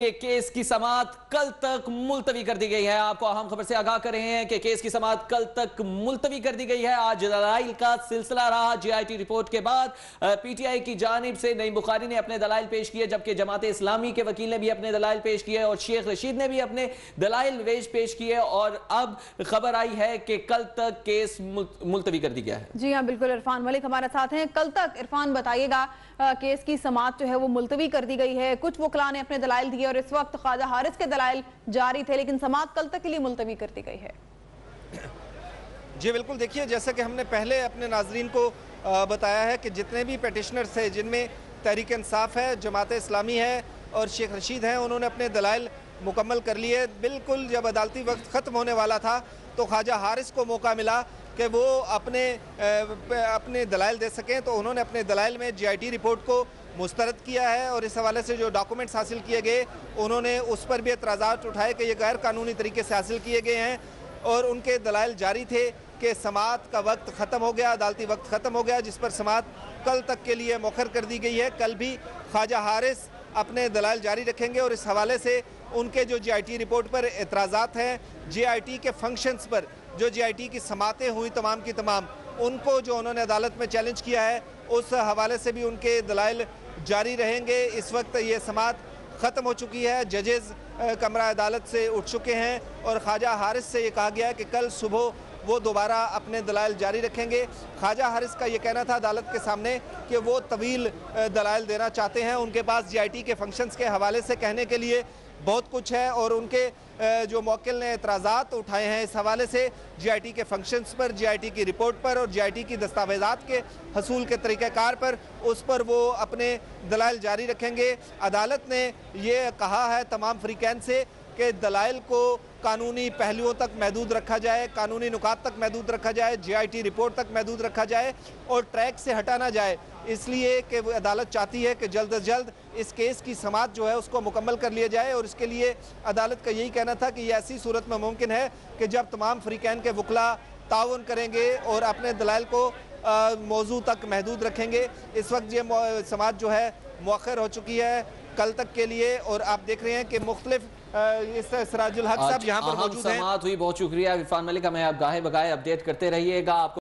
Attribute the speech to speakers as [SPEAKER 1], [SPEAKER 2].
[SPEAKER 1] کہ کیس کی سماعت کل تک ملتوی کر دی گئی ہے۔ آپ کو اہم خبر سے آگاہ کر رہے ہیں کہ کیس کی سماعت کل تک ملتوی کر دی گئی ہے۔ آج دلائل کا سلسلہ رہا۔ جے آئی ٹی رپورٹ کے بعد پی ٹی آئی کی جانب سے نعیم بخاری نے اپنے دلائل پیش کیے، جبکہ جماعت اسلامی کے وکیل نے بھی اپنے دلائل پیش کیے اور شیخ رشید نے بھی اپنے دلائل پیش کیے، اور اب خبر آئی ہے کہ کل تک کیس ملتوی کر دی گیا ہے۔
[SPEAKER 2] جی ہاں بالکل، عرفان ملک ہمارے ساتھ ہیں۔ کل تک عرفان بتائیے گا کیس کی سماعت جو ہے وہ ملتوی کر دی گئی ہے، کچھ وکلاء نے اپنے دلائل دیے اور اس وقت خواجہ حارث کے دلائل جاری تھے، لیکن سماعت کل تک کے لیے ملتوی کر دی گئی ہے۔
[SPEAKER 3] جی بالکل، دیکھیے جیسا کہ ہم نے پہلے اپنے ناظرین کو بتایا ہے کہ جتنے بھی پیٹیشنرز ہیں، جن میں تحریک انصاف ہے، جماعت اسلامی ہے اور شیخ رشید ہیں، انہوں نے اپنے دلائل مکمل کر لیے۔ بالکل جب عدالتی وقت ختم ہونے والا تھا تو خواجہ حارث کو موقع ملا کہ وہ اپنے دلائل دے سکیں، تو انہوں نے اپنے دلائل میں جے آئی ٹی رپورٹ کو مسترد کیا ہے، اور اس حوالے سے جو ڈاکومنٹس حاصل کیے گئے انہوں نے اس پر بھی اعتراضات اٹھائے کہ یہ غیر قانونی طریقے سے حاصل کیے گئے ہیں، اور ان کے دلائل جاری تھے کہ سماعت کا وقت ختم ہو گیا، عدالتی وقت ختم ہو گیا، جس پر سماعت کل تک کے لیے مؤخر کر دی گئی ہے۔ کل بھی خواجہ حارث اپنے دلائل جاری رکھیں گے، اور اس حوالے سے ان کے جو جے آئی ٹی رپورٹ پر اعتراضات ہیں، جے آئی ٹی کے فنکشنز پر جو جے آئی ٹی کی سماعتیں ہوئی تمام کی تمام، ان کو جو انہوں نے عدالت میں چیلنج کیا ہے، اس حوالے سے بھی ان کے دلائل جاری رہیں گے۔ اس وقت یہ سماعت ختم ہو چکی ہے، ججز کمرہ عدالت سے اٹھ چکے ہیں، اور خواجہ حارث سے یہ کہا گیا ہے کہ کل صبح وہ دوبارہ اپنے دلائل جاری رکھیں گے۔ خواجہ حارث کا یہ کہنا تھا عدالت کے سامنے کہ وہ طویل دلائل دینا چاہتے ہیں، ان کے پاس جے آئی ٹی کے فنکشنز کے حوالے سے کہنے کے لیے بہت کچھ ہے، اور ان کے جو موکل نے اعتراضات اٹھائے ہیں اس حوالے سے جے آئی ٹی کے functions per, J I T کی رپورٹ پر اور جے آئی ٹی کی دستاویزات کے حصول کے طریقہ کار پر، اس پر وہ اپنے دلائل جاری رکھیں گے۔ عدالت نے یہ کہا ہے تمام فریقین سے کہ دلائل کو قانونی پہلوؤں تک محدود رکھا جائے، قانونی نکات تک محدود رکھا جائے، جے آئی ٹی رپورٹ تک محدود رکھا جائے، اور ٹریک سے ہٹا نہ جائے، اس لیے کہ وہ عدالت چاہتی ہے کہ جلد از جلد اس کیس کی سماعت جو ہے اس کو مکمل کر لیا جائے، اور اس کے لیے عدالت کا یہی کہنا تھا کہ یہ ایسی صورت میں ممکن ہے کہ جب تمام فریقین کے وکلاء تعاون کریں گے اور اپنے دلائل کو موضوع تک محدود رکھیں گے۔ اس وقت یہ سماعت جو ہے مؤخر ہو چکی ہے کل تک کے لیے، اور آپ دیکھ رہے ہیں کہ مختلف سراج الحق صاحب یہاں پر موجود ہیں۔
[SPEAKER 1] سماعت ہوئی، بہت شکریہ عرفان ملک، ہمیں آپ گاہے بگاہے اپڈیٹ کرتے رہیے گا۔ آپ